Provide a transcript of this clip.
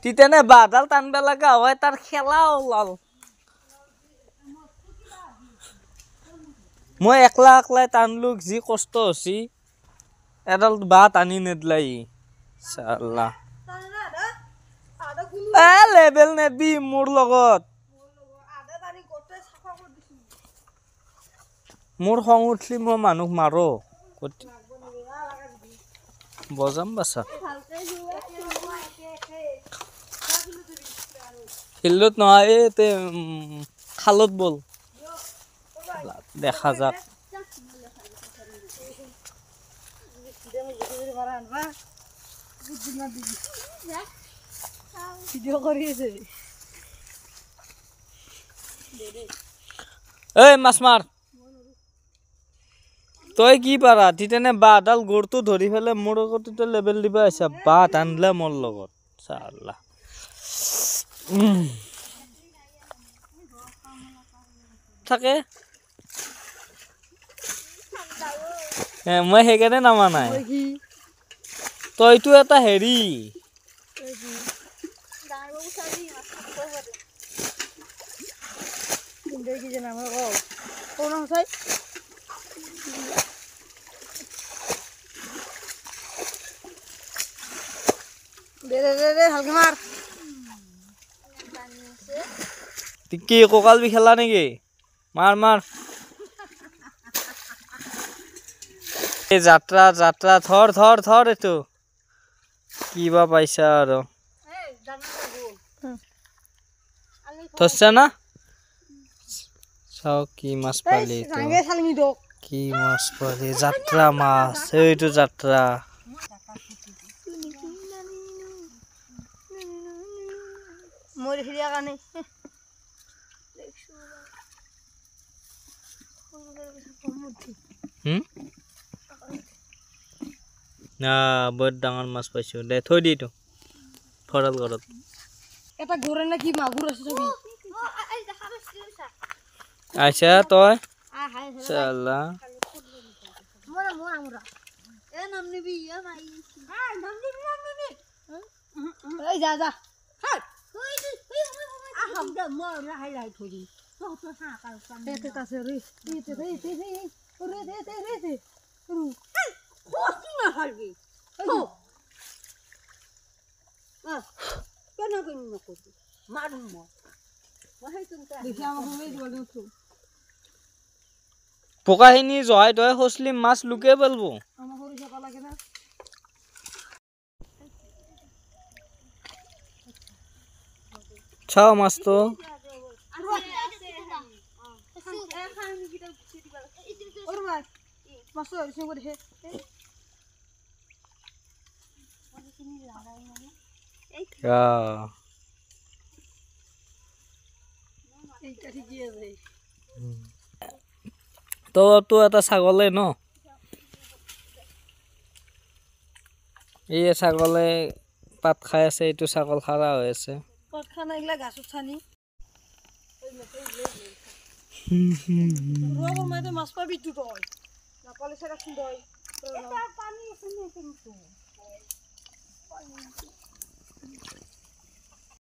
তিতেনে বাঁহডাল টানবা লগা হয় তাৰ খেলা ওলাল মই একলা একলাই টানলো যি কষ্ট হৈছি এডাল বাঁহ টানি নেদলাই চাল্লা এ লেবেল নেদবি মোৰ লগত মোৰ খং উঠলি মই মানুহ মাৰো বজাম বাছা ফিল্ডত নহয় এই খালত বল দেখা যাক এই মাছ মাৰ তই কি পাৰা তিতেনে বাঁহডাল গোৰটো ধৰি ফেলে মোৰ আগতে লেবেল দিবা আহিছা বাঁহ টানলে মোৰ লগত চাল্লা থাকে মই সেইকাৰণে নামা নাই তইতো এটা হেৰি কি কঁকাল বিষালা নেকি মাৰ মাৰ এই যাত্ৰা যাত্ৰা ধৰ ধৰ ধৰ এইটো কিবা পাইছা আৰু ধৰছা না চাও কি মাছ পালি কি মাছ পালি যাত্ৰা মাছ এইটো যাত্ৰা বহুত ডাঙৰ মাছ পাইছো দে থৈ দি এইটো ফৰাল ঘৰত এটা ঘৰে না কি মাগুৰ আছে ছবি আইছা তই চাল্লা এ নাম নিবি এ ভাই নাম নিবি এই যা যা হাট আহম দে মই না হাইলাইট হই তো হা কাল কাম এতে কাছে রে রে না হালবি কেন কেন না করবি মারুম মই দেখি আমাকে মেজ বলছো পোকাখিনি জহাই তই হসলি মাছ লুকে বলবো আমার হরি সকা লাগে না ছাও মাছ তো তো এটা ছাগলে ন এই ছাগলে পাত খাই আছে এইটো ছাগল খাৰা হৈ আছে পাত খানা এগলা গাছত ছানি রোবর মাইতে মাছ পাবি তুই তই না কলেছে রাখছিস দই এটা পানি আছে না কিন্তু